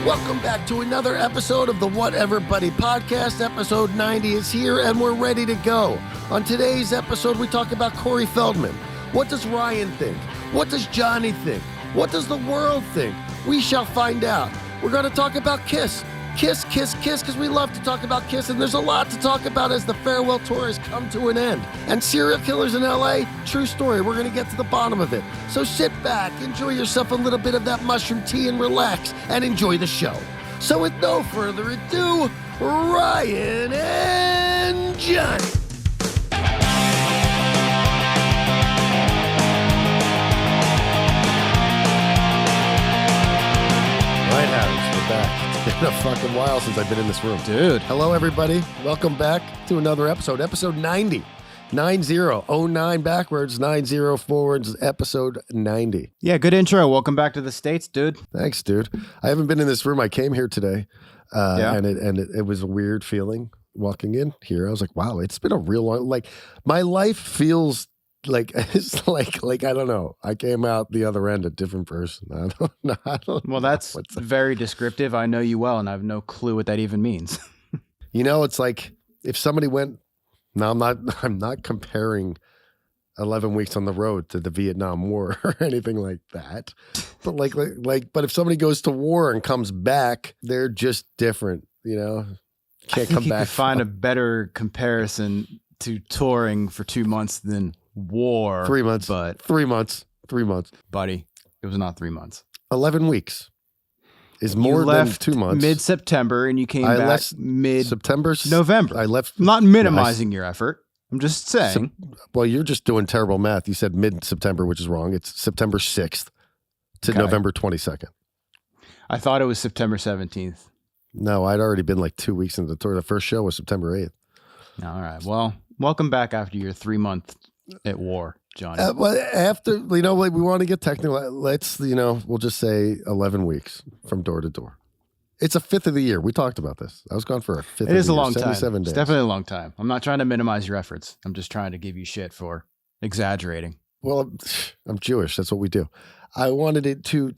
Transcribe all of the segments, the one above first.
Welcome back to another episode of the Whatever Buddy podcast. Episode 90 is here and we're ready to go. On today's episode, we talk about Corey Feldman. What does Ryan think? What does Jonny think? What does the world think? We shall find out. We're going to talk about Kiss. Kiss, Kiss, Kiss, because we love to talk about Kiss, and there's a lot to talk about as the farewell tour has come to an end. And serial killers in LA, true story, we're going to get to the bottom of it. So sit back, enjoy yourself a little bit of that mushroom tea and relax, and enjoy the show. So with no further ado, Ryan and Jonny. Right, Harris, we're back. It's been a fucking while since I've been in this room. Dude. Hello, everybody. Welcome back to another episode. Episode 90. 90. 09 backwards, 90 forwards, episode 90. Yeah, good intro. Welcome back to the States, dude. Thanks, dude. I haven't been in this room. I came here today, and it was a weird feeling walking in here. I was like, wow, it's been a real long, like, my life feels like, it's like I don't know. I came out the other end a different person. I don't know. Well, that's very descriptive. I know you well, and I have no clue what that even means. You know, it's like if somebody went, now I'm not comparing 11 weeks on the road to the Vietnam War or anything like that. But but if somebody goes to war and comes back, they're just different, you know? Can't come back. Could find a better comparison to touring for 2 months than war. 3 months. But 3 months. 3 months. Buddy, it was not 3 months. 11 weeks is more than 2 months. Mid-September and you came back mid-September. November. I left. I'm not minimizing your effort. I'm just saying. Well, you're just doing terrible math. You said mid-September, which is wrong. It's September 6th to November 22nd. I thought it was September 17th. No, I'd already been like 2 weeks into the tour. The first show was September 8th. All right. Well, welcome back after your 3 month at war, Jonny. Well, after, we want to get technical. Let's, we'll just say 11 weeks from door to door. It's a fifth of the year. We talked about this. I was gone for a fifth of the year. It is a long time. 77 days. It's definitely a long time. I'm not trying to minimize your efforts. I'm just trying to give you shit for exaggerating. Well, I'm Jewish. That's what we do. I wanted it to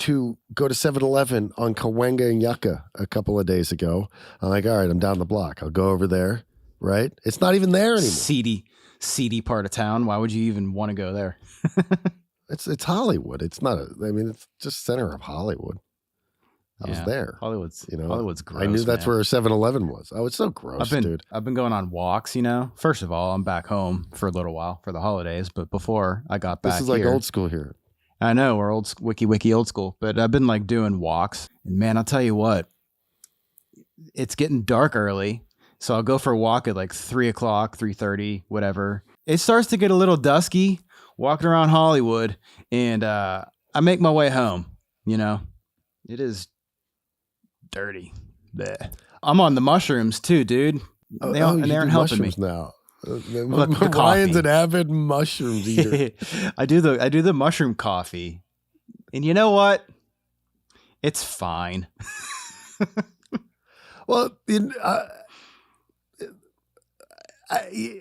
go to 7-Eleven on Cahuenga and Yucca a couple of days ago. I'm like, all right, I'm down the block. I'll go over there, right? It's not even there anymore. Seedy part of town. Why would you even want to go there? It's Hollywood. It's not it's just center of Hollywood. I was there. Hollywood's gross. I knew that's where a 7-Eleven was. Oh, it's so gross, dude. I've been going on walks, First of all, I'm back home for a little while for the holidays, but before I got back this is like old school here. I know, we're wiki old school, but I've been like doing walks, and man, I'll tell you what, it's getting dark early. So I'll go for a walk at like 3 o'clock, 3:30, whatever. It starts to get a little dusky walking around Hollywood, and I make my way home. It is dirty. Blech. I'm on the mushrooms too, dude. They aren't helping me now. Look, Ryan's an avid mushroom eater. I do the mushroom coffee, and you know what? It's fine. Well, I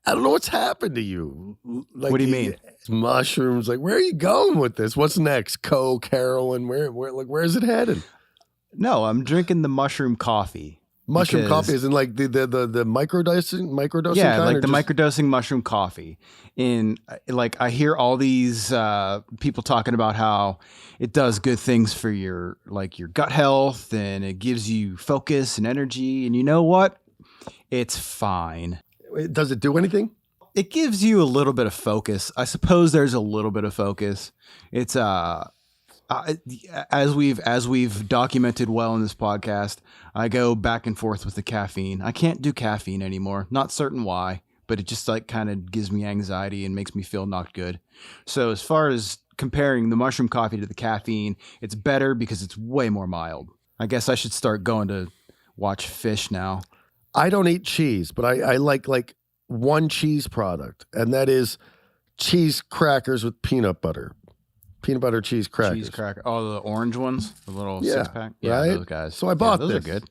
don't know what's happened to you. Like, what do you mean? Mushrooms. Like, where are you going with this? What's next? Coke, heroin? Where's it headed? No, I'm drinking the mushroom coffee. Mushroom coffee is in like the microdosing. Yeah, kind, like the microdosing mushroom coffee. And like I hear all these people talking about how it does good things for your gut health and it gives you focus and energy. And you know what? It's fine. Does it do anything? It gives you a little bit of focus. I suppose there's a little bit of focus. It's as we've documented well in this podcast, I go back and forth with the caffeine. I can't do caffeine anymore. Not certain why, but it just kind of gives me anxiety and makes me feel not good. So as far as comparing the mushroom coffee to the caffeine, it's better because it's way more mild. I guess I should start going to watch fish now. I don't eat cheese, but I like one cheese product, and that is cheese crackers with peanut butter. Peanut butter cheese crackers. Cheese cracker. Oh, the orange ones? The little 6-pack? Yeah, right? Those guys. So I bought those this. Are good.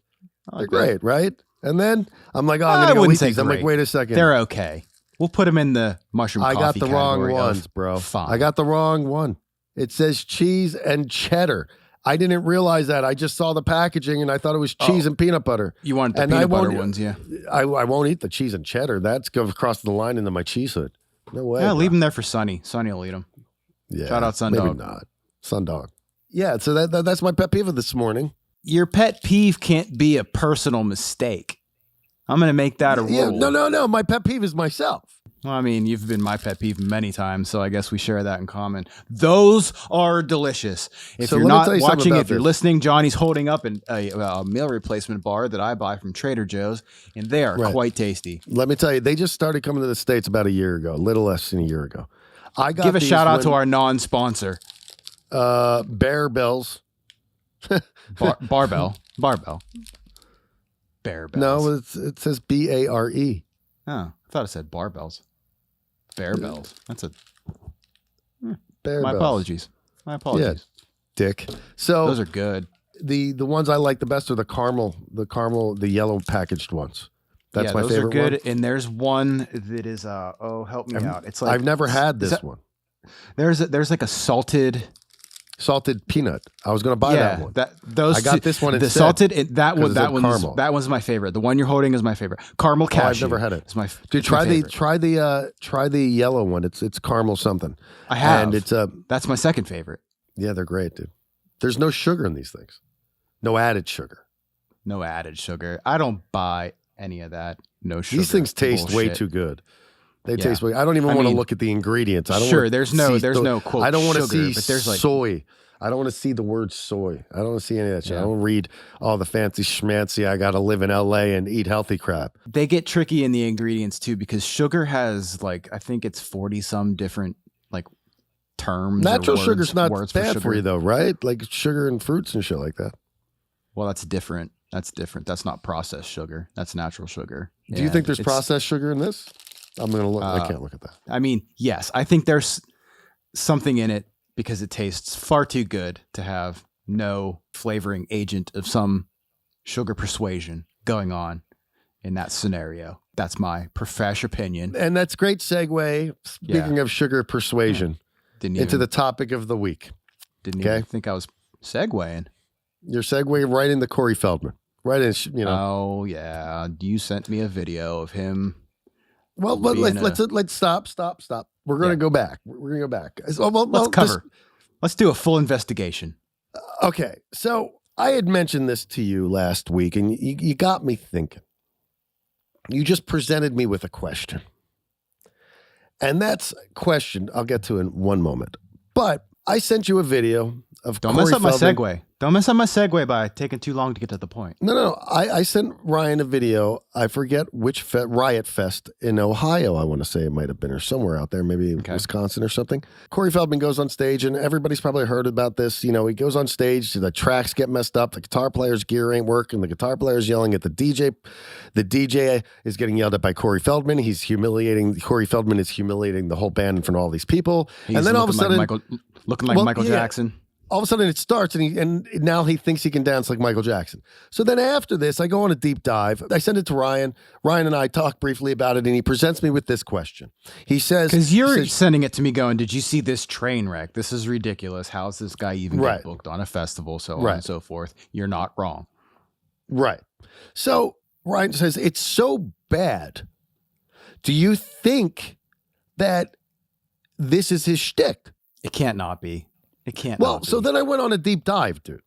They're great, right? And then I'm like, I'm going to go eat these. I'm like, wait a second. They're okay. We'll put them in the mushroom coffee I got the wrong category ones, bro. Fine. I got the wrong one. It says cheese and cheddar. I didn't realize that. I just saw the packaging and I thought it was cheese and peanut butter. You want the And peanut butter ones, yeah. I won't eat the cheese and cheddar. That's goes across the line into my cheese hood. No way. Yeah, leave them there for Sonny. Sonny will eat them. Yeah, shout out Sundog. Maybe not. Sundog. Yeah, so that's my pet peeve of this morning. Your pet peeve can't be a personal mistake. I'm going to make that a rule. Yeah, no. My pet peeve is myself. Well, I mean, you've been my pet peeve many times, so I guess we share that in common. Those are delicious. If you're not watching, if you're listening, Johnny's holding up a meal replacement bar that I buy from Trader Joe's, and they are quite tasty. Let me tell you, they just started coming to the States about a year ago, a little less than a year ago. I got Give a shout out to our non-sponsor. Bear Bells. Barbell. Bear Bells. No, it says BARE. Oh, I thought it said barbells. Bear Bells. That's a... Bear My Bells. apologies. My apologies. Yeah, dick. So those are good. The ones I like the best are the the yellow packaged ones. That's my favorite those are good. one. And there's one that is help me out. It's like I've never had this one. There's like a salted peanut. I was going to buy that one. I got this one instead. The salted that one's my favorite. The one you're holding is my favorite. Caramel cashew. I've never had it. It's my Dude, try the yellow one. It's caramel something. I have. And it's that's my second favorite. Yeah, they're great, dude. There's no sugar in these things. No added sugar. No added sugar. I don't buy any of that. No sugar. These things taste way too good. They taste way. I don't even want to look at the ingredients. I don't there's no quote. I don't want to see but there's like soy. I don't want to see the word soy. I don't want to see any of that shit. I don't read all the fancy schmancy. I got to live in LA and eat healthy crap. They get tricky in the ingredients too because sugar has I think it's 40 some different terms. Natural sugar's not bad for you though, right? Like sugar and fruits and shit like that. Well, that's different. That's not processed sugar. That's natural sugar. Do you think there's processed sugar in this? I'm going to look. I can't look at that. I mean, yes. I think there's something in it because it tastes far too good to have no flavoring agent of some sugar persuasion going on in that scenario. That's my professional opinion. And that's great segue, speaking of sugar persuasion, into the topic of the week. Didn't even think I was segueing. You're segueing right into Corey Feldman. Right in, Oh, yeah. You sent me a video of him. Well, let's stop. We're going to go back. We're going to go back. Let's cover. Let's do a full investigation. Okay. So I had mentioned this to you last week, and you got me thinking. You just presented me with a question. And that's a question I'll get to in one moment. But I sent you a video of Don't mess up my segue. Don't mess up my segue by taking too long to get to the point. No. I sent Ryan a video. I forget which Riot Fest in Ohio, I want to say it might have been, or somewhere out there, maybe Wisconsin or something. Corey Feldman goes on stage, and everybody's probably heard about this. He goes on stage, the tracks get messed up, the guitar player's gear ain't working, the guitar player's yelling at the DJ. The DJ is getting yelled at by Corey Feldman. Corey Feldman is humiliating the whole band in front of all these people. And then all of a sudden... looking like Michael Jackson. All of a sudden it starts and now he thinks he can dance like Michael Jackson. So then after this, I go on a deep dive. I send it to Ryan. Ryan and I talk briefly about it, and he presents me with this question. He says... Because you're sending it to me going, did you see this train wreck? This is ridiculous. How's this guy even get booked on a festival? So on and so forth. You're not wrong. Right. So Ryan says, it's so bad. Do you think that this is his shtick? It can't not be. It can't. Well, so then I went on a deep dive, dude.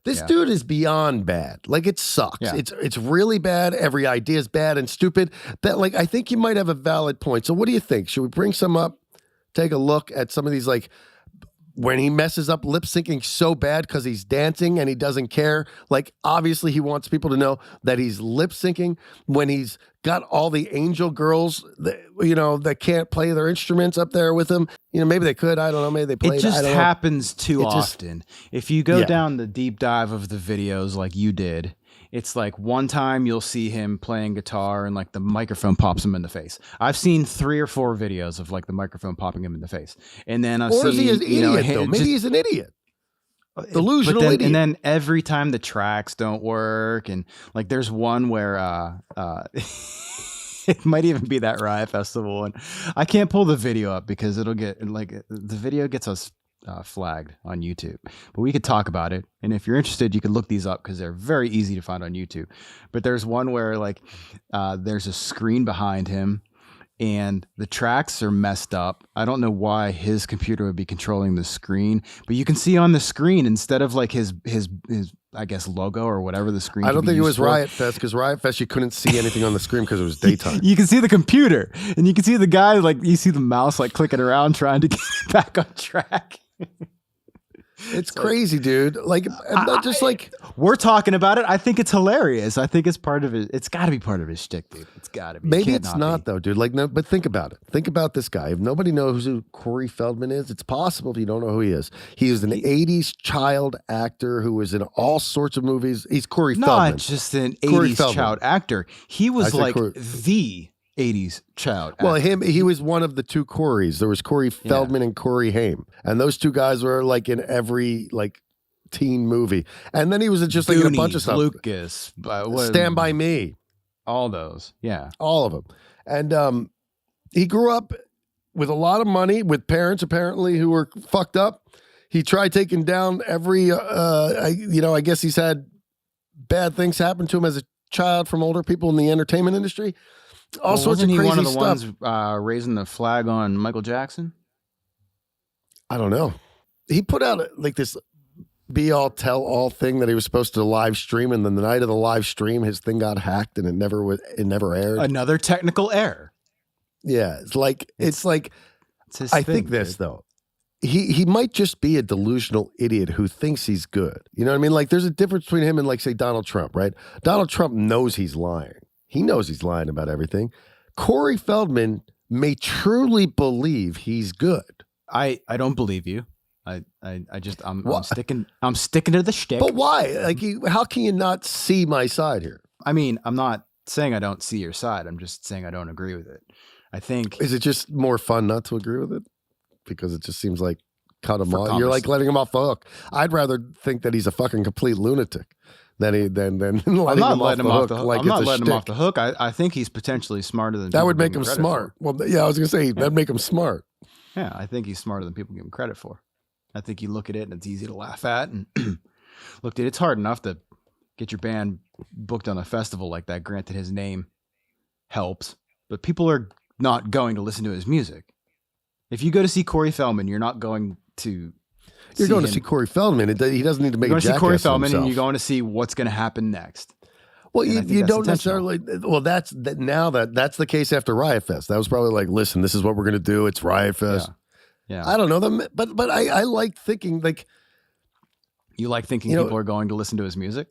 This dude is beyond bad. Like, it sucks. Yeah. It's really bad. Every idea is bad and stupid. That, I think you might have a valid point. So what do you think? Should we bring some up? Take a look at some of these, when he messes up lip syncing so bad because he's dancing and he doesn't care. Obviously he wants people to know that he's lip syncing when he's got all the angel girls that can't play their instruments up there with him. Maybe they could. I don't know. Maybe they played. It just happens too often. If you go down the deep dive of the videos like you did, it's one time you'll see him playing guitar and the microphone pops him in the face. I've seen 3 or 4 videos of the microphone popping him in the face. And then I've seen... Or is he an idiot though? Maybe he's an idiot. Delusional idiot. And then every time the tracks don't work, and there's one where it might even be that Riot Festival, and I can't pull the video up because it'll get the video gets us flagged on YouTube, but we could talk about it. And if you're interested, you can look these up because they're very easy to find on YouTube. But there's one where like there's a screen behind him and the tracks are messed up. I don't know why his computer would be controlling the screen, but you can see on the screen instead of like his I guess logo or whatever the screen. I don't think it was Riot Fest, because Riot Fest you couldn't see anything on the screen because it was daytime. You can see the computer and you can see the guy, like you see the mouse like clicking around trying to get it back on track. It's crazy, dude. Like, just like we're talking about it. I think it's hilarious. I think it's part of it. It's got to be part of his shtick, dude. It's got to be. Maybe it's not though, dude. Like, no, but think about it. Think about this guy. If nobody knows who Corey Feldman is, it's possible if you don't know who he is. He was an '80s child actor who was in all sorts of movies. He's Corey Feldman. Not just an '80s child actor. He was like the '80s child actor. Well, he was one of the two Coreys. There was Corey Feldman and Corey Haim, and those two guys were like in every like teen movie. And then he was just like in a bunch of stuff. Lucas, Stand By Me, all those, all of them. And he grew up with a lot of money, with parents apparently who were fucked up. He tried taking down every, I guess he's had bad things happen to him as a child from older people in the entertainment industry. All sorts of crazy stuff. Wasn't he one of the ones raising the flag on Michael Jackson? I don't know. He put out like this be all tell all thing that he was supposed to live stream, and then the night of the live stream, his thing got hacked and it never aired. Another technical error. Yeah, it's I think this though. He might just be a delusional idiot who thinks he's good. You know what I mean? Like there's a difference between him and like say Donald Trump, right? Donald Trump knows he's lying. He knows he's lying about everything. Corey Feldman may truly believe he's good. I don't believe you. I'm sticking to the shtick. But why? Like, how can you not see my side here? I mean, I'm not saying I don't see your side. I'm just saying I don't agree with it. I think. Is it just more fun not to agree with it? Because it just seems like cut him off. You're like letting him off the hook. I'd rather think that he's a fucking complete lunatic than letting him off the hook. Like I'm not letting him off the hook. I think he's potentially smarter than that would make him smart. Well, yeah, I was gonna say that'd make him smart. Yeah, I think he's smarter than people give him credit for. I think you look at it and it's easy to laugh at. And look, dude, it's hard enough to get your band booked on a festival like that. Granted, his name helps, but people are not going to listen to his music. If you go to see Corey Feldman, you're not going to. You're going to see Corey Feldman. He doesn't need to make. You're going to see Corey Feldman, and you're going to see what's going to happen next. Well, you don't necessarily. Well, that's the case after Riot Fest. That was probably like, listen, this is what we're going to do. It's Riot Fest. Yeah. I don't know them, but I like thinking like. You like thinking people are going to listen to his music?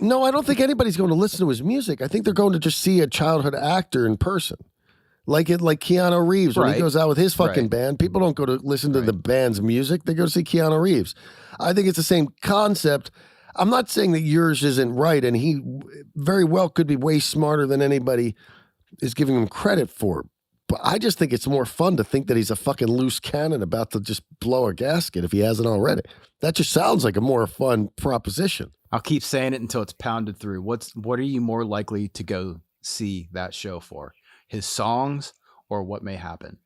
No, I don't think anybody's going to listen to his music. I think they're going to just see a childhood actor in person. Like Keanu Reeves when he goes out with his fucking band. People don't go to listen to the band's music. They go to see Keanu Reeves. I think it's the same concept. I'm not saying that yours isn't right, and he very well could be way smarter than anybody is giving him credit for. But I just think it's more fun to think that he's a fucking loose cannon about to just blow a gasket if he hasn't already. That just sounds like a more fun proposition. I'll keep saying it until it's pounded through. What are you more likely to go see that show for? His songs or what may happen?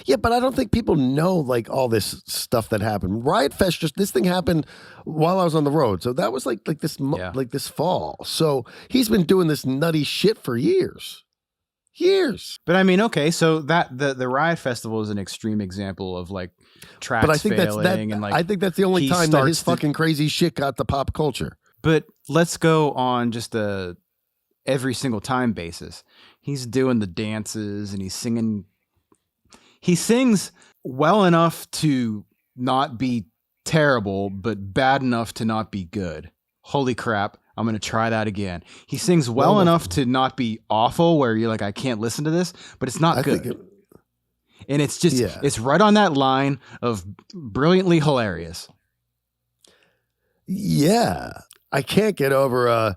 Yeah, but I don't think people know like all this stuff that happened. Riot Fest, this thing happened while I was on the road. So that was like this fall. So he's been doing this nutty shit for years. But I mean, okay, so that the Riot Festival is an extreme example of like tracks failing. I think that's the only time that his fucking crazy shit got the pop culture. But let's go on just a every single time basis. He's doing the dances and he's singing. He sings well enough to not be terrible, but bad enough to not be good. Holy crap. I'm going to try that again. He sings well enough to not be awful where you're like, I can't listen to this, but it's not good. And it's just, it's right on that line of brilliantly hilarious. Yeah. I can't get over,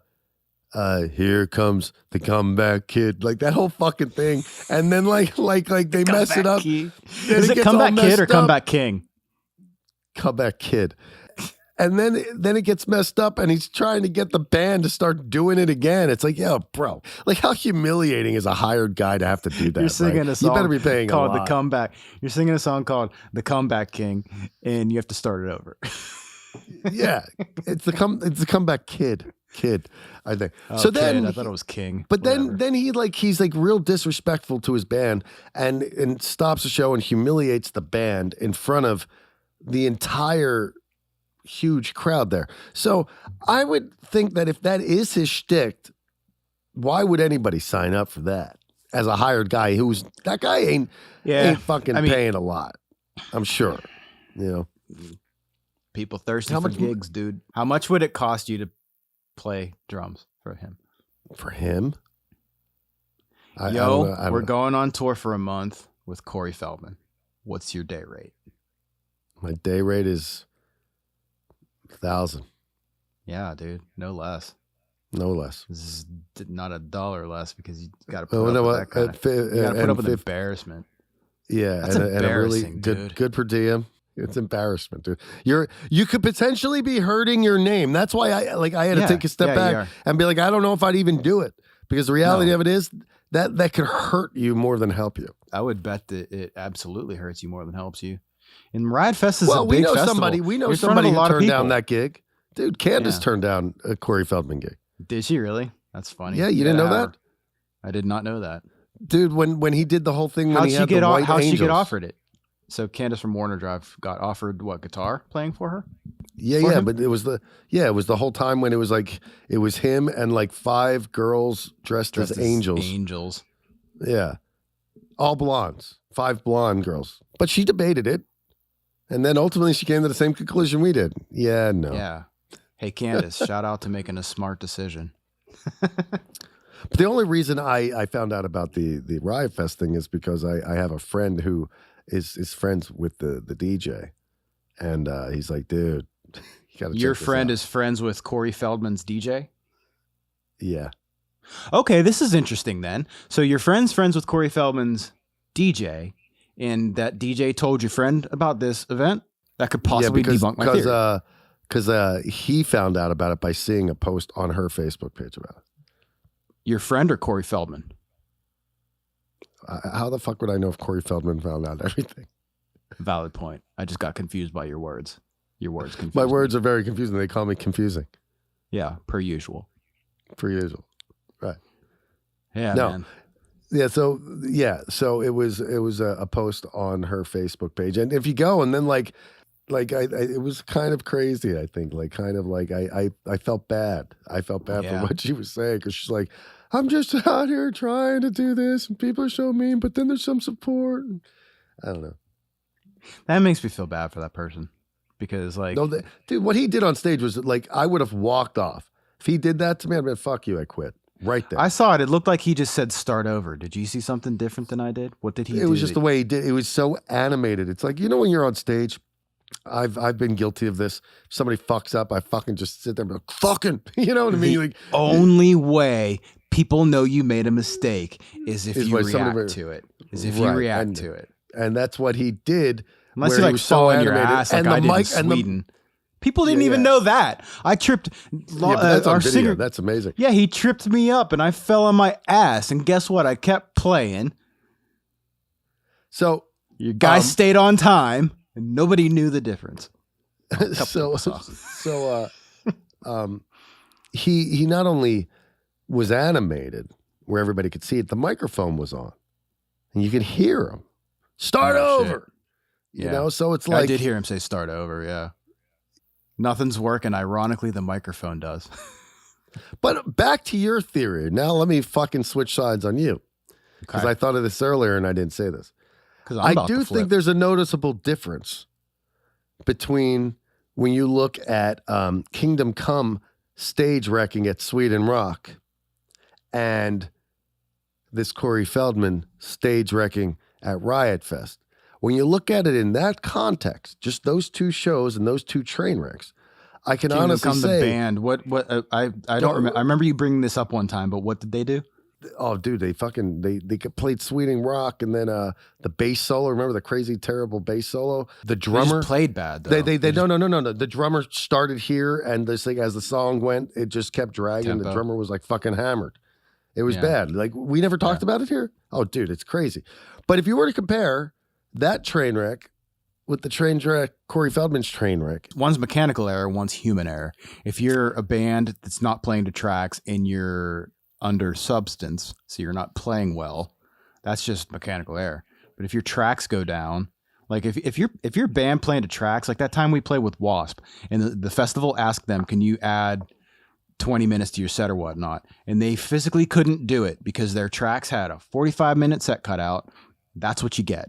here comes the comeback kid, like that whole fucking thing. And then like they mess it up. Is it comeback kid or comeback king? Comeback kid. And then it gets messed up, and he's trying to get the band to start doing it again. It's like, yo, bro, like how humiliating is a hired guy to have to do that? You're singing a song you better be paying called a lot. The Comeback. You're singing a song called The Comeback King, and you have to start it over. Yeah, it's the comeback kid, I think. Oh, so kid, then I thought it was King. But Whatever. then he's like real disrespectful to his band and stops the show and humiliates the band in front of the entire huge crowd there. So I would think that if that is his shtick, why would anybody sign up for that as a hired guy? That guy ain't fucking paying a lot. I'm sure, People thirsty for gigs, dude. How much would it cost you to play drums for him? For him? We're going on tour for a month with Corey Feldman. What's your day rate? My day rate is 1,000. Yeah, dude. No less. No less. This is not $1 less because you got to put up with that kind you got to put up with embarrassment. Yeah, that's and a really good per diem. It's embarrassment, dude. You could potentially be hurting your name. That's why I had to take a step back and be like, I don't know if I'd even do it, because the reality of it is that could hurt you more than help you. I would bet that it absolutely hurts you more than helps you. And Riot Fest is a big festival. We know somebody who turned down that gig. Dude, Candace turned down a Corey Feldman gig. Did she really? That's funny. Yeah, you didn't know that? I did not know that. Dude, when he did the whole thing, how'd she get offered it? So Candace from Warner Drive got offered what, guitar playing for her? Yeah, but it was the whole time when it was him and like 5 girls dressed as angels. Angels. Yeah. All blondes. 5 blonde girls. But she debated it. And then ultimately she came to the same conclusion we did. Yeah, no. Yeah. Hey, Candace, shout out to making a smart decision. But the only reason I found out about the Riot Fest thing is because I have a friend who is friends with the DJ. And he's like, dude, you got to Your friend is friends with Corey Feldman's DJ? Yeah. Okay, this is interesting then. So your friend's friends with Corey Feldman's DJ, and that DJ told your friend about this event? That could possibly debunk my theory. Because he found out about it by seeing a post on her Facebook page about it. Your friend or Corey Feldman? How the fuck would I know if Corey Feldman found out everything? Valid point. I just got confused by your words. Your words confused My words are very confusing. They call me confusing. Yeah, per usual. Per usual. Right. Yeah, man. Yeah, so it was a post on her Facebook page. And if you go and then it was kind of crazy, I think. I felt bad. I felt bad for what she was saying, because she's like, I'm just out here trying to do this and people are so mean, but then there's some support. I don't know. That makes me feel bad for that person, because dude, what he did on stage was I would have walked off. If he did that to me, I'd be fuck you, I quit. Right there. I saw it. It looked like he just said start over. Did you see something different than I did? What did he do? It was just the way he did. It was so animated. It's like, when you're on stage, I've been guilty of this. If somebody fucks up, I fucking just sit there and be like, fucking, you know what I mean? The only way people know you made a mistake is if you react to it. And that's what he did. Unless you fall on your ass like I did in Sweden. People didn't even know that. I tripped. That's our singer. That's amazing. Yeah, he tripped me up and I fell on my ass. And guess what? I kept playing. So your guy stayed on time and nobody knew the difference. He not only was animated where everybody could see it, the microphone was on and you could hear him. Start over. Shit. So it's I did hear him say start over. Yeah. Nothing's working. Ironically, the microphone does. But back to your theory. Now let me fucking switch sides on you. Because I thought of this earlier and I didn't say this. I do think there's a noticeable difference between when you look at Kingdom Come stage wrecking at Sweden Rock and this Corey Feldman stage wrecking at Riot Fest. When you look at it in that context, just those 2 shows and those 2 train wrecks, I can honestly say the band. What I don't remember. I remember you bringing this up one time, but what did they do? Oh, dude, they played Sweden Rock, and then the bass solo. Remember the crazy, terrible bass solo? The drummer They just played bad, though. No. The drummer started here, and this thing, as the song went, it just kept dragging. Tempo. The drummer was like fucking hammered. It was bad. Like, we never talked about it here. Oh, dude, it's crazy. But if you were to compare that train wreck with the train wreck, Corey Feldman's train wreck, one's mechanical error, one's human error. If you're a band that's not playing to tracks and you're under substance, so you're not playing well, that's just mechanical error. But if your tracks go down, like if you're band playing to tracks, like that time we played with Wasp, and the festival asked them, can you add 20 minutes to your set or whatnot, and they physically couldn't do it because their tracks had a 45-minute set cut out. That's what you get.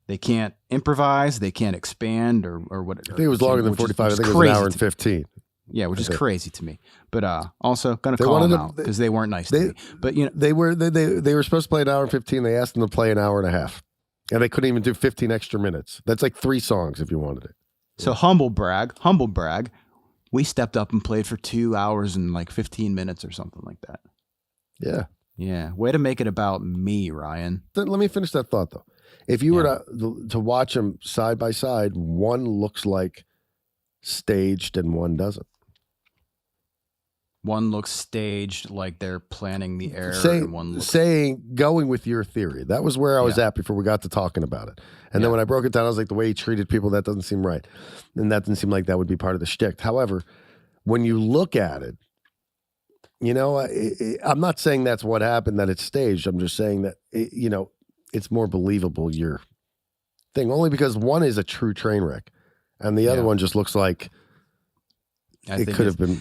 They can't improvise, they can't expand or whatever. I think it was longer than 45. I think it was an hour and 15. Yeah, which is crazy to me. But also going to call them out because they weren't nice to me. But they were supposed to play an hour and 15. They asked them to play an hour and a half, and they couldn't even do 15 extra minutes. That's like 3 songs if you wanted it. So humble brag. We stepped up and played for 2 hours and like 15 minutes or something like that. Yeah. Yeah. Way to make it about me, Ryan. Let me finish that thought, though. If you were to watch them side by side, one looks like staged and one doesn't. One looks staged, like they're planning the air. And one looks... going with your theory. That was where I was at before we got to talking about it. And then when I broke it down, I was like, the way he treated people, that doesn't seem right. And that doesn't seem like that would be part of the shtick. However, when you look at it, you know, I'm not saying that's what happened, that it's staged. I'm just saying that, it's more believable, your thing. Only because one is a true train wreck. And the other one just looks like it could have been...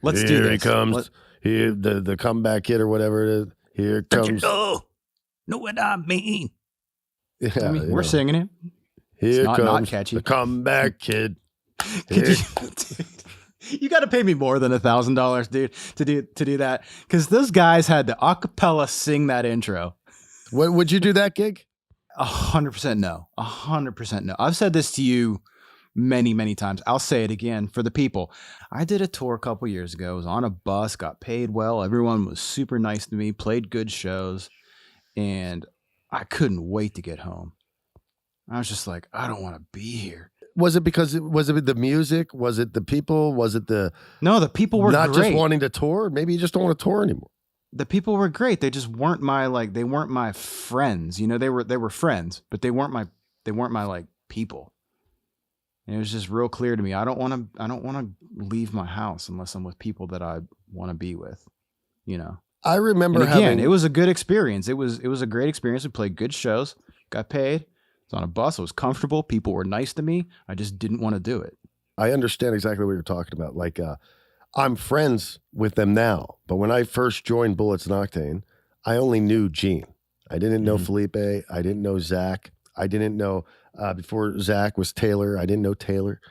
Let's do this. Here he comes. Here, the comeback kid or whatever it is. Here it comes. Know what I mean? Yeah, we're singing it. Here it's comes not catchy. The comeback kid. You got to pay me more than $1,000, dude, to do that, because those guys had to a cappella sing that intro. Would you do that gig? 100% no. 100% no. I've said this to you many, many times. I'll say it again for the people. I did a tour a couple years ago. I was on a bus, got paid well. Everyone was super nice to me, played good shows, and I couldn't wait to get home. I was just like, I don't want to be here. Was it because was it the music? Was it the people? Was it No, the people were not great. Just wanting to tour? Maybe you just don't want to tour anymore. The people were great. They just weren't they weren't my friends. You know, they were friends, but they weren't my like people. And it was just real clear to me. I don't want to leave my house unless I'm with people that I want to be with, you know. I remember it was a good experience. It was a great experience. We played good shows, got paid. I was on a bus. It was comfortable. People were nice to me. I just didn't want to do it. I understand exactly what you're talking about. Like, I'm friends with them now, but when I first joined Bullets and Octane, I only knew Gene. I didn't know Felipe. I didn't know Zach. I didn't know, before Zach was Taylor, I didn't know Taylor.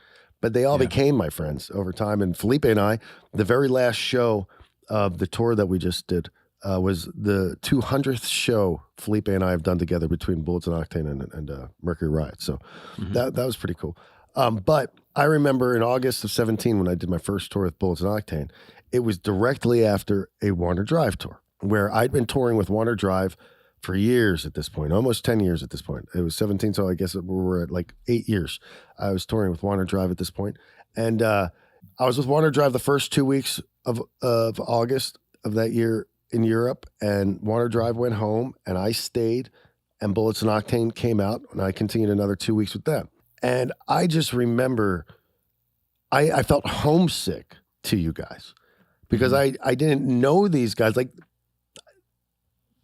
But they all became my friends over time. And Felipe and I, the very last show of the tour that we just did was the 200th show Felipe and I have done together between Bullets and Octane and Mercury Riot. So that was pretty cool. But I remember in August of 17, when I did my first tour with Bullets and Octane, it was directly after a Warner Drive tour, where I'd been touring with Warner Drive for years at this point, almost 10 years at this point. It was 17, so I guess we're at like 8 years. I was touring with Warner Drive at this point. And I was with Warner Drive the first 2 weeks of August of that year in Europe, and Warner Drive went home, and I stayed, and Bullets and Octane came out, and I continued another 2 weeks with them. And I just remember I felt homesick to you guys because I didn't know these guys. Like,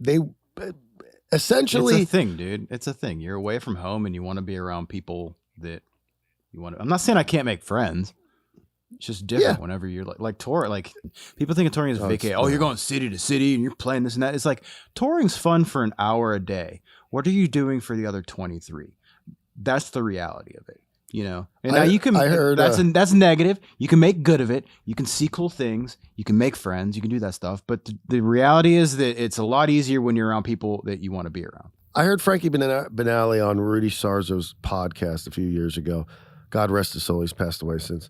they essentially... It's a thing, dude. It's a thing. You're away from home and you want to be around people that you want to... I'm not saying I can't make friends. It's just different whenever you're like tour. Like, people think of touring as vacation. Oh, you're going city to city and you're playing this and that. It's like, touring's fun for an hour a day. What are you doing for the other 23? That's the reality of it, you know. And now you can. I heard that's negative. You can make good of it. You can see cool things. You can make friends. You can do that stuff. But the reality is that it's a lot easier when you're around people that you want to be around. I heard Frankie Benali on Rudy Sarzo's podcast a few years ago. God rest his soul. He's passed away since.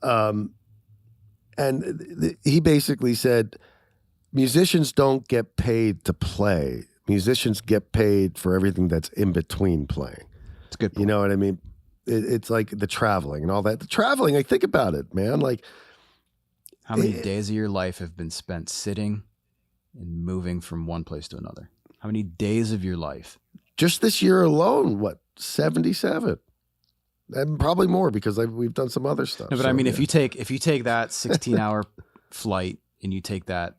And he basically said, musicians don't get paid to play. Musicians get paid for everything that's in between playing. It's a good point. You know what I mean? It's like the traveling and all that. The traveling, like, think about it, man. Like, how many days of your life have been spent sitting and moving from one place to another? How many days of your life? Just this year alone, what, 77? And probably more because we've done some other stuff. No, but I mean, if you take that 16-hour flight and you take that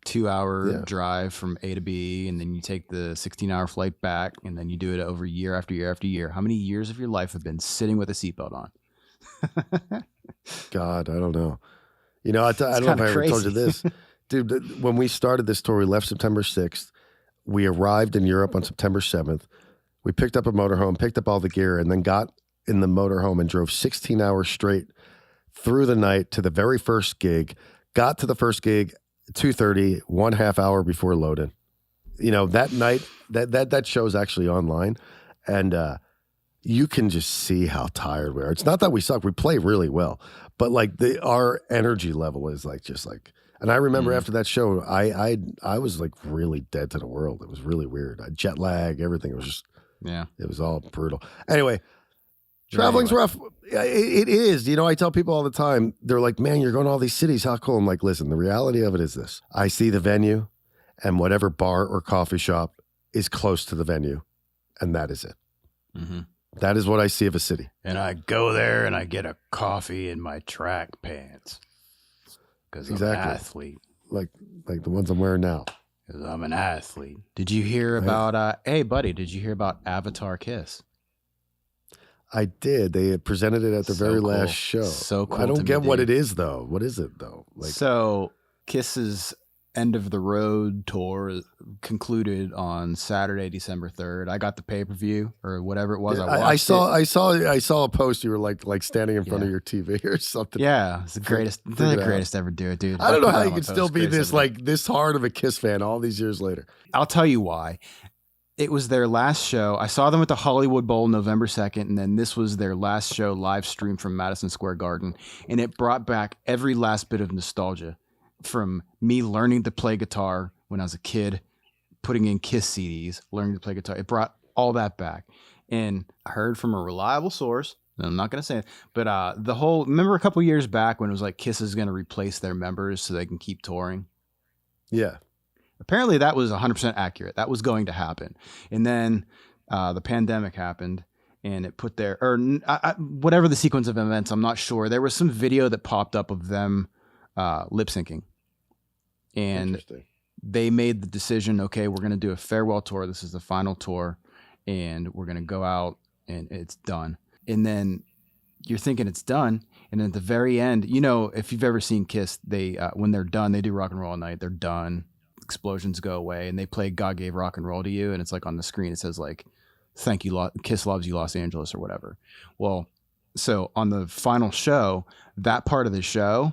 2-hour drive from A to B, and then you take the 16-hour flight back, and then you do it over year after year after year, how many years of your life have been sitting with a seatbelt on? God, I don't know. You know, I don't know if I ever told you this. Dude, when we started this tour, we left September 6th. We arrived in Europe on September 7th. We picked up a motorhome, picked up all the gear, and then got in the motorhome and drove 16 hours straight through the night to the very first gig. Got to the first gig 2:30, 1/2 hour before loading. You know, that night, that show's actually online, and you can just see how tired we are. It's not that we suck; we play really well, but like our energy level is like just like. And I remember after that show, I was like really dead to the world. It was really weird. Jet lag, everything. It was just it was all brutal. Anyway, traveling's rough. It is. You know, I tell people all the time, they're like, man, you're going to all these cities. How cool. I'm like, listen, the reality of it is this. I see the venue and whatever bar or coffee shop is close to the venue, and that is it. Mm-hmm. That is what I see of a city. And I go there and I get a coffee in my track pants because I'm an athlete. Like the ones I'm wearing now. Because I'm an athlete. Did you hear about, hey, buddy, did you hear about Avatar Kiss? I did. They had presented it at the very last show. So cool. I don't get what it is, though. What is it, though? Like, so Kiss's End of the Road tour concluded on Saturday, December 3rd. I got the pay-per-view or whatever it was. I saw a post. You were like standing in front of your TV or something. Yeah, it's the greatest. They're the greatest ever do it, dude. I don't know how you can still be this hard of a Kiss fan all these years later. I'll tell you why. It was their last show. I saw them at the Hollywood Bowl November 2nd, and then this was their last show live streamed from Madison Square Garden, and it brought back every last bit of nostalgia from me learning to play guitar when I was a kid, putting in Kiss CDs, learning to play guitar. It brought all that back, and I heard from a reliable source, and I'm not going to say it, but remember a couple years back when it was like Kiss is going to replace their members so they can keep touring? Yeah. Apparently that was 100% accurate. That was going to happen. And then the pandemic happened and it put whatever the sequence of events, I'm not sure. There was some video that popped up of them lip syncing. And they made the decision, okay, we're going to do a farewell tour. This is the final tour. And we're going to go out and it's done. And then you're thinking it's done. And at the very end, you know, if you've ever seen Kiss, they when they're done, they do Rock and Roll All Night. They're done. Explosions go away and they play God Gave Rock and Roll to You, and it's like on the screen it says like thank you Kiss loves you Los Angeles or whatever. Well, so on the final show, that part of the show,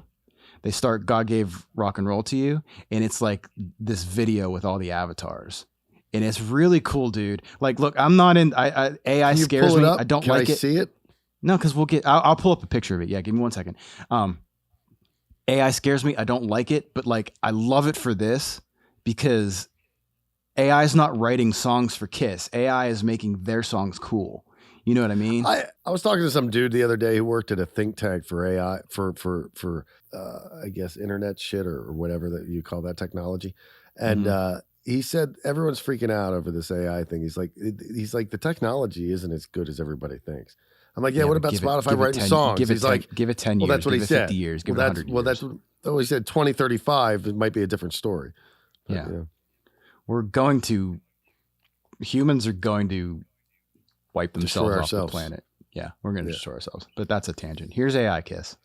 they start God Gave Rock and Roll to You, and it's like this video with all the avatars, and it's really cool, dude. Like, look, I'm not in AI scares me. I don't like it. Can I see it? No, because I'll pull up a picture of it. Yeah, give me 1 second. AI scares me. I don't like it, but like I love it for this. Because AI is not writing songs for Kiss. AI is making their songs cool. You know what I mean? I was talking to some dude the other day who worked at a think tank for AI for I guess internet shit or whatever that you call that technology, and he said everyone's freaking out over this AI thing. He's like the technology isn't as good as everybody thinks. I'm like, what about Spotify writing songs? He's like, give it 10 years. Well, that's what he said. 50 years. Give it 100 years. He said 2035. It might be a different story. Yeah. Humans are going to wipe themselves off the planet. Yeah, we're going to destroy ourselves. But that's a tangent. Here's AI Kiss.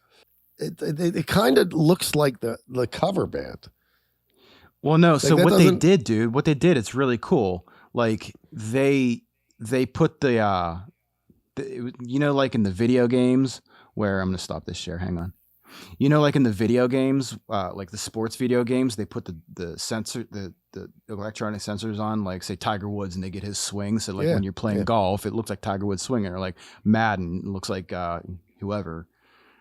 It kind of looks like the cover band. Well, no. Like, so what they did, dude, it's really cool. Like they put the you know, like in the video games where I'm going to stop this share. Hang on. You know, like in the video games, like the sports video games, they put the sensor, the electronic sensors on, like say Tiger Woods, and they get his swing. So like when you're playing golf, it looks like Tiger Woods swinging, or like Madden, it looks like whoever.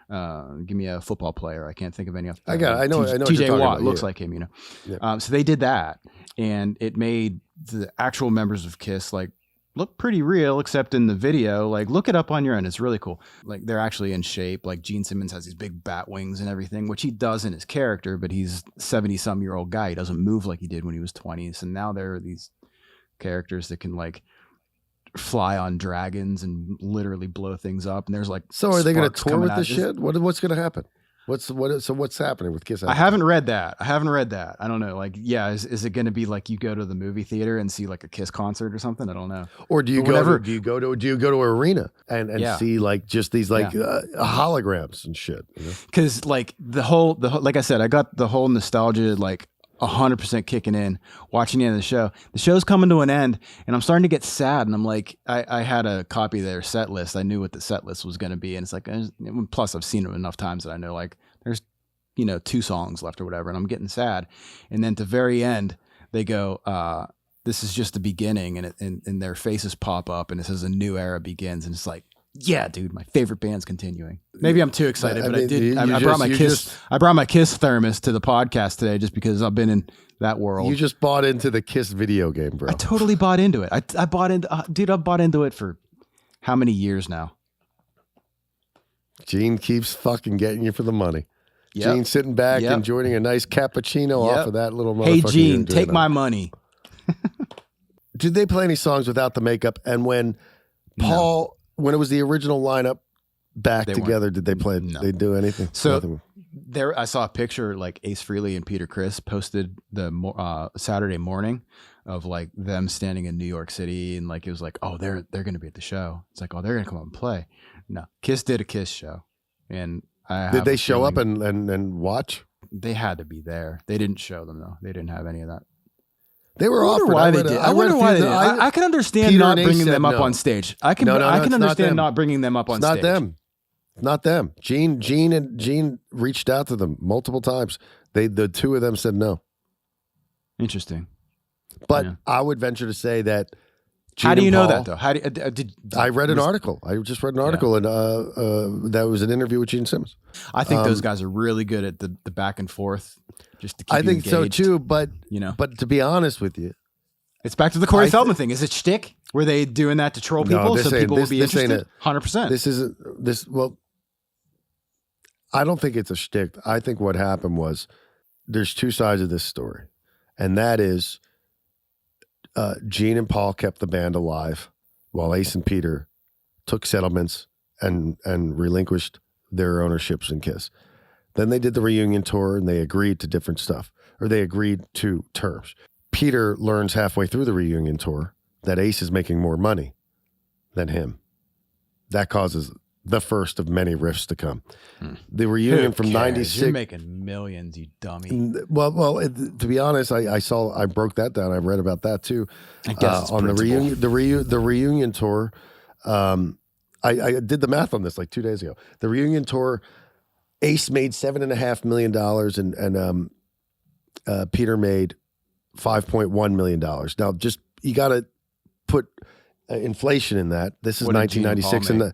Give me a football player. I can't think of any. I know. what you're TJ talking Watt about. looks Yeah. like him, Yeah. So they did that, and it made the actual members of Kiss like look pretty real, except in the video. Like, look it up on your own. It's really cool. Like, they're actually in shape. Like, Gene Simmons has these big bat wings and everything, which he does in his character, but he's 70-some-year-old guy. He doesn't move like he did when he was 20. So now there are these characters that can like fly on dragons and literally blow things up. And there's like, So are they going to sparks tour coming with out. this shit? What's going to happen? What's happening with Kiss? I haven't read that. I don't know. Like, yeah, is it going to be like you go to the movie theater and see like a Kiss concert or something? I don't know. Or do you But go to an arena and Yeah. see like just these like holograms and shit? Because like the whole like I said, I got the whole nostalgia like 100% kicking in watching the end of the show. The show's coming to an end, and I'm starting to get sad. And I'm like, I had a copy of their set list. I knew what the set list was going to be, and it's like, plus I've seen it enough times that I know like there's 2 songs left or whatever, and I'm getting sad. And then at the very end, they go, "This is just the beginning," and their faces pop up, and it says a new era begins, and it's like, yeah, dude, my favorite band's continuing. Maybe I'm too excited, but I did. I brought my Kiss. I brought my Kiss thermos to the podcast today just because I've been in that world. You just bought into the Kiss video game, bro. I totally bought into it. I bought into, dude. I've bought into it for how many years now? Gene keeps fucking getting you for the money. Yep. Gene sitting back Yep. enjoying a nice cappuccino Yep. off of that little motherfucker. Hey, you're Gene, doing take now. my money. Did they play any songs without the makeup? And when Paul, when it was the original lineup back They together, did they play? No. They do anything? So Nothing. there, I saw a picture like Ace Frehley and Peter Criss posted the Saturday morning of like them standing in New York City, and like it was like, oh, they're going to be at the show. It's like, oh, they're going to come up and play. No, Kiss did a Kiss show, and Did they show up and watch? They had to be there. They didn't show them though. They didn't have any of that. They were I wonder offered. why they did. I wonder why they did. I can understand Peter not and Ace bringing said them up no. on stage. I can No, I it's can not understand them. not bringing them up on It's not stage. them. It's not them. Gene reached out to them multiple times. The 2 of them said no. Interesting. But Yeah. I would venture to say that. How do Gene you and know Paul- that though? How do did I read an article. I just read an article, and that was an interview with Gene Simmons. I think those guys are really good at the back and forth, just to keep I you think so engaged, too. But But to be honest with you, it's back to the Corey I Feldman thing. Is it Schtick? Were they doing that to troll people this so ain't- people this- would be this ain't interested? it. 100%. this isn't this. Well, I don't think it's a shtick. I think what happened was there's 2 sides of this story, and that is Gene and Paul kept the band alive while Ace and Peter took settlements and relinquished their ownerships in Kiss. Then they did the reunion tour and they agreed to different stuff, or they agreed to terms. Peter learns halfway through the reunion tour that Ace is making more money than him. That causes the first of many rifts to come. The reunion from Who cares? '96. You're making millions, you dummy. Well, to be honest, I broke that down. I read about that too. I guess it's on the principle. reunion, the reunion tour. I did the math on this like 2 days ago. The reunion tour, Ace made $7.5 million, and Peter made $5.1 million. Now, just you got to put inflation in that. This is What did Gene and 1996, Paul and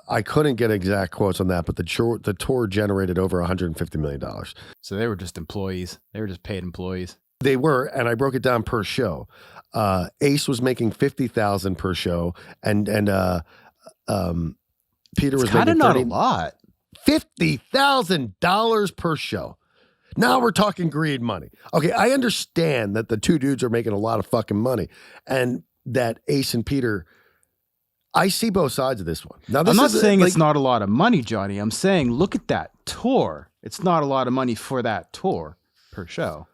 I couldn't get exact quotes on that, but the tour generated over $150 million. So they were just employees. They were just paid employees. They were, and I broke it down per show. Ace was making $50,000 per show, and Peter was Kind of making not a lot. $50,000 per show. Now we're talking greed money. Okay, I understand that the 2 dudes are making a lot of fucking money, and that Ace and Peter. I see both sides of this one. Now, this I'm not is saying like, it's not a lot of money, Johnny. I'm saying look at that tour. It's not a lot of money for that tour per show.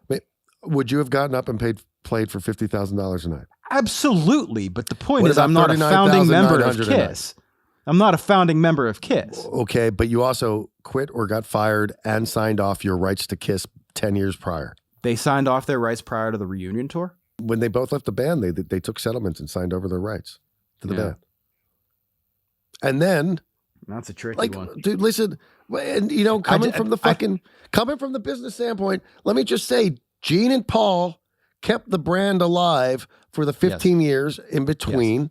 Would you have gotten up and played for $50,000 a night? Absolutely. But the point What is, I'm not a founding member of 39,900 a night? KISS. I'm not a founding member of KISS. Okay, but you also quit or got fired and signed off your rights to Kiss 10 years prior. They signed off their rights prior to the reunion tour. When they both left the band, they took settlements and signed over their rights to the Yeah. band. And then, That's a tricky like, one. dude, listen, and coming from the business standpoint, let me just say, Gene and Paul kept the brand alive for the 15 years in between.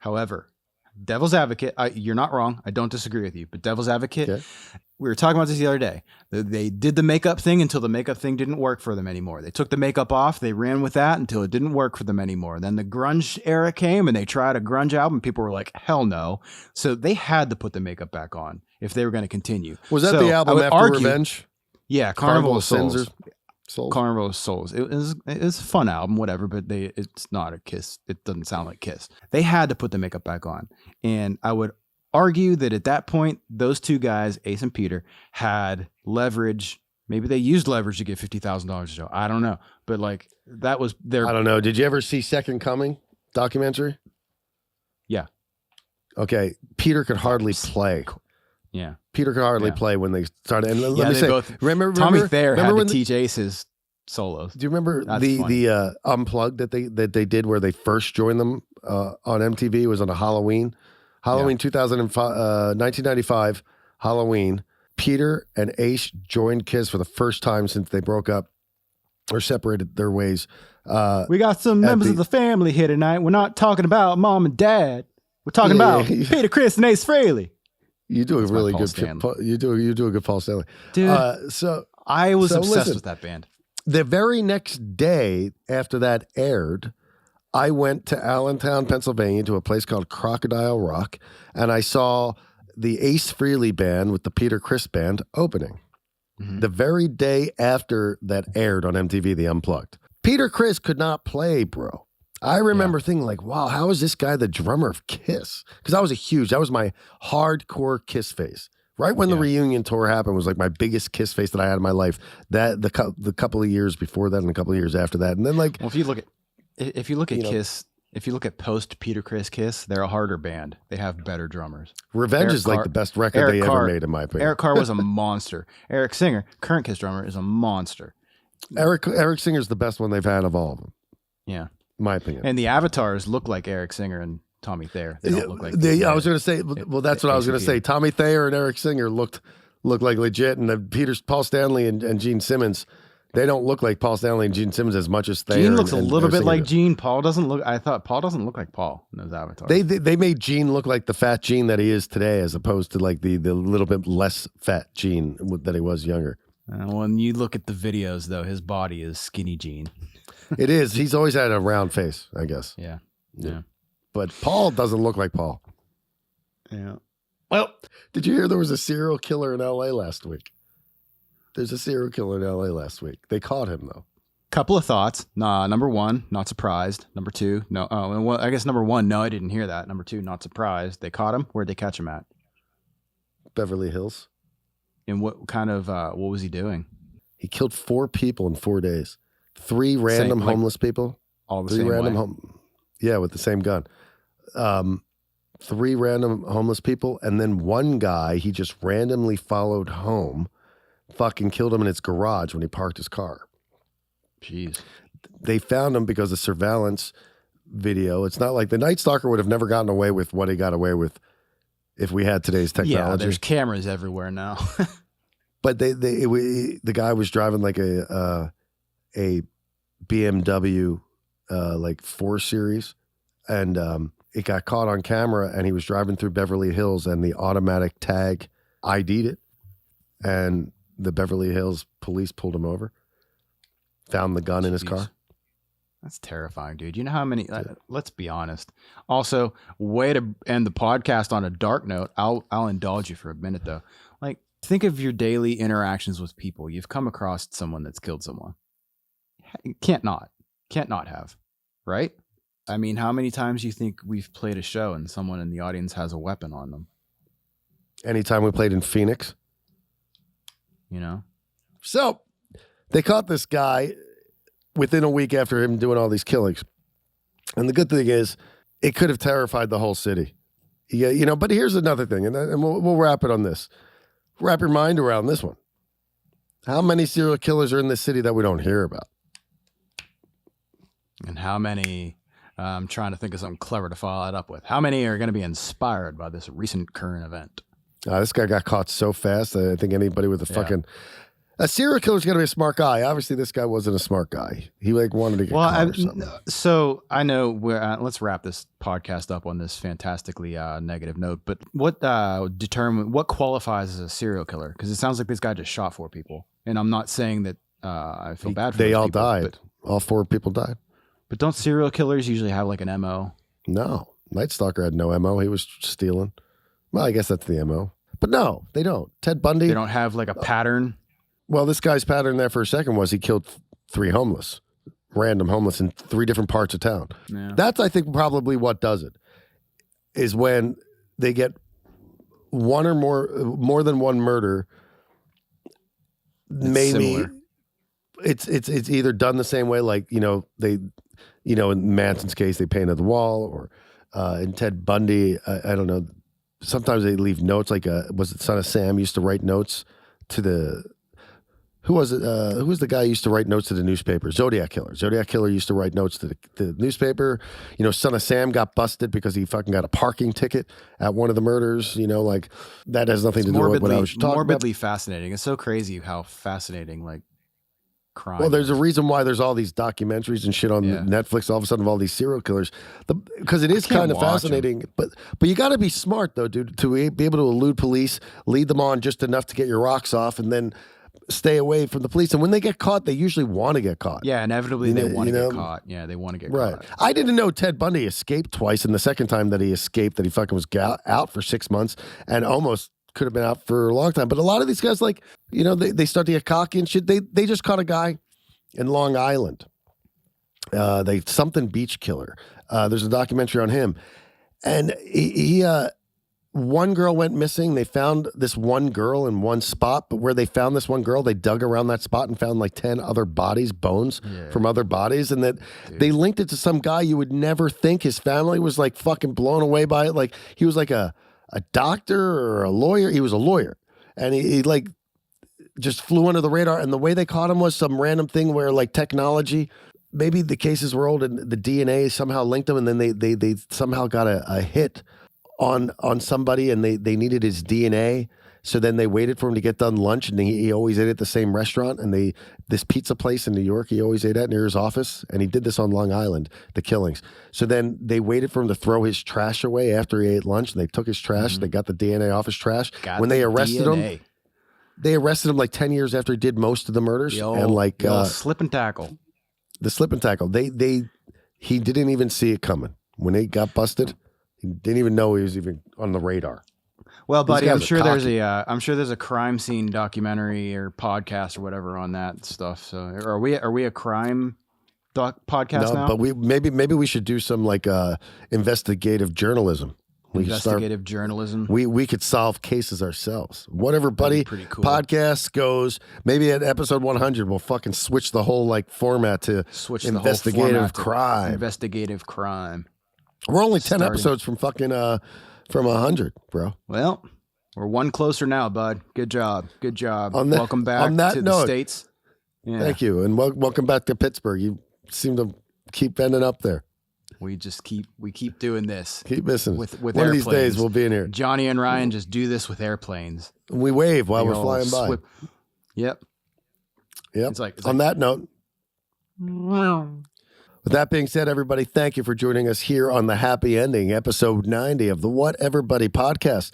However, devil's advocate. You're not wrong. I don't disagree with you, but devil's advocate. Okay. We were talking about this the other day. They did the makeup thing until the makeup thing didn't work for them anymore. They took the makeup off. They ran with that until it didn't work for them anymore. Then the grunge era came and they tried a grunge album. People were like, hell no. So they had to put the makeup back on if they were going to continue. Was that the album after Revenge? Yeah, Carnival of Sins Souls. Souls? Carnival of Souls. It was a fun album, whatever, but it's not a Kiss. It doesn't sound like Kiss. They had to put the makeup back on. And I would argue that at that point, those two guys, Ace and Peter, had leverage. Maybe they used leverage to get $50,000 a show. I don't know. But like that was their... I don't know. Did you ever see Second Coming documentary? Yeah. Okay. Peter could hardly play. Yeah. Peter could hardly play when they started. And let me say, remember Tommy Thayer had to teach Ace his solos. Do you remember the Unplugged that they did where they first joined them on MTV? It was on a Halloween 1995 Halloween. Peter and Ace joined Kiss for the first time since they broke up or separated their ways. We got some members of the family here tonight. We're not talking about mom and dad. We're talking about Peter, Chris, and Ace Frehley. You do a really good. You do a good Paul Stanley, dude. So I was obsessed with that band. The very next day after that aired, I went to Allentown, Pennsylvania, to a place called Crocodile Rock, and I saw the Ace Frehley band with the Peter Criss band opening. Mm-hmm. The very day after that aired on MTV, the Unplugged. Peter Criss could not play, bro. I remember thinking like, wow, how is this guy the drummer of Kiss? Because that was my hardcore Kiss phase. Right when the reunion tour happened was like my biggest Kiss phase that I had in my life. That the couple of years before that and a couple of years after that. And then like, well, if you look at Kiss, if you look at post Peter Criss Kiss, they're a harder band. They have better drummers. Revenge is like the best record they ever made, in my opinion. Eric Carr was a monster. Eric Singer, current Kiss drummer, is a monster. Eric Singer's the best one they've had of all of them. Yeah. My opinion. And the avatars look like Eric Singer and Tommy Thayer. They don't look like I was going to say, well, that's what I was going to say. Tommy Thayer and Eric Singer looked like legit, and Paul Stanley and Gene Simmons, they don't look like Paul Stanley and Gene Simmons as much as Thayer. Gene looks a little bit like Gene. Paul doesn't look. I thought Paul doesn't look like Paul in those avatars. They made Gene look like the fat Gene that he is today, as opposed to like the little bit less fat Gene that he was younger. When you look at the videos, though, his body is skinny Gene. It is. He's always had a round face, I guess. Yeah. But Paul doesn't look like Paul. Yeah. Well, did you hear there was a serial killer in L.A. last week? There's a serial killer in L.A. last week. They caught him, though. Couple of thoughts. Number one, not surprised. Number two, no. Oh, well, I guess number one, no, I didn't hear that. Number two, not surprised. They caught him. Where'd they catch him at? Beverly Hills. And what kind of, what was he doing? He killed 4 people in 4 days. 3 random homeless people. All the same way? Yeah, with the same gun. 3 random homeless people, and then one guy he just randomly followed home, fucking killed him in his garage when he parked his car. Jeez. They found him because of surveillance video. It's not like the Night Stalker would have never gotten away with what he got away with if we had today's technology. Yeah, there's cameras everywhere now. But the guy was driving like a BMW like 4 Series, and it got caught on camera, and he was driving through Beverly Hills, and the automatic tag ID'd it, and the Beverly Hills police pulled him over, found the gun in his car. That's terrifying, dude. You know how many, let's be honest. Also, way to end the podcast on a dark note. I'll indulge you for a minute, though. Like, think of your daily interactions with people. You've come across someone that's killed someone. Can't not have, right? I mean, how many times do you think we've played a show and someone in the audience has a weapon on them? Anytime we played in Phoenix. You know? So, they caught this guy within a week after him doing all these killings. And the good thing is, it could have terrified the whole city. Yeah, you know, but here's another thing, and we'll wrap it on this. Wrap your mind around this one. How many serial killers are in this city that we don't hear about? And how many, I'm trying to think of something clever to follow that up with. How many are going to be inspired by this recent current event? This guy got caught so fast that I think anybody with a fucking... A serial killer's got to be a smart guy. Obviously, this guy wasn't a smart guy. He like wanted to get caught or something. So I know where. Let's wrap this podcast up on this fantastically negative note. But what qualifies as a serial killer? Because it sounds like this guy just shot 4 people, and I'm not saying that I feel bad for. They all people, died. All 4 people died. But don't serial killers usually have like an MO? No, Night Stalker had no MO. He was stealing. Well, I guess that's the MO. But no, they don't. Ted Bundy. They don't have like a pattern. Well, this guy's pattern there for a second was he killed 3 random homeless in 3 different parts of town. Yeah. That's, I think, probably what does it, is when they get one or more than one murder. Maybe it's either done the same way, like, in Manson's case, they painted the wall, or in Ted Bundy, I don't know. Sometimes they leave notes, like was it Son of Sam used to write notes to the. Who was it? Who was the guy who used to write notes to the newspaper? Zodiac Killer. Zodiac Killer used to write notes to the newspaper. Son of Sam got busted because he fucking got a parking ticket at one of the murders. Like that has nothing to do with what I was talking about. Morbidly fascinating. It's so crazy how fascinating like crime. Well, there's a reason why there's all these documentaries and shit on Netflix. All of a sudden, of all these serial killers, because it is kind of fascinating. But you got to be smart though, dude, to be able to elude police, lead them on just enough to get your rocks off, and then stay away from the police. And when they get caught, they usually want to get caught. Yeah, inevitably they want to get caught. Yeah, they want to get caught. I didn't know Ted Bundy escaped twice, and the second time that he escaped, that he fucking was out for 6 months and almost could have been out for a long time. But a lot of these guys, like, they start to get cocky and shit. They just caught a guy in Long Island. Something Beach Killer. There's a documentary on him. And he one girl went missing. They found this one girl in one spot, but where they found this one girl, they dug around that spot and found like 10 other bones from other bodies. And that they linked it to some guy you would never think. His family was like fucking blown away by it. Like he was like a doctor or a lawyer. He was a lawyer. And he like just flew under the radar. And the way they caught him was some random thing where like technology, maybe the cases were old and the DNA somehow linked them. And then they somehow got a hit on somebody, and they needed his DNA. So then they waited for him to get done lunch, and he always ate at the same restaurant. And this pizza place in New York, he always ate at near his office. And he did this on Long Island, the killings. So then they waited for him to throw his trash away after he ate lunch, and they took his trash. They got the DNA off his trash. When they arrested him, they arrested him like 10 years after he did most of the murders. Slip and tackle. The slip and tackle. He didn't even see it coming. When they got busted, he didn't even know he was even on the radar. Well, buddy, I'm sure there's a crime scene documentary or podcast or whatever on that stuff. So, are we a crime podcast now? But maybe we should do some like investigative journalism. Journalism. We could solve cases ourselves. Whatever, buddy. Pretty cool. Podcast goes. Maybe at episode 100, we'll fucking switch the whole like format to investigative crime. Investigative crime. We're only 10 episodes from fucking from 100, bro. Well, we're one closer now, bud. Good job. Welcome back to the States. Yeah. Thank you, and welcome back to Pittsburgh. You seem to keep ending up there. We keep doing this. Keep missing. With one airplanes. Of these days we'll be in here. Jonny and Ryan just do this with airplanes. We wave while we're flying by. Yep. It's like on that note. With that being said, everybody, thank you for joining us here on The Happy Ending, episode 90 of the Whatever Buddy podcast.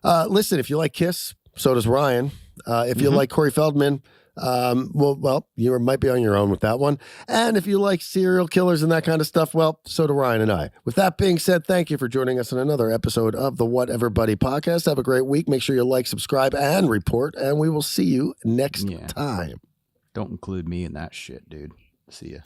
Listen, if you like Kiss, so does Ryan. If you like Corey Feldman, well, you might be on your own with that one. And if you like serial killers and that kind of stuff, well, so do Ryan and I. With that being said, thank you for joining us on another episode of the Whatever Buddy podcast. Have a great week. Make sure you like, subscribe, and report, and we will see you next time. Don't include me in that shit, dude. See ya.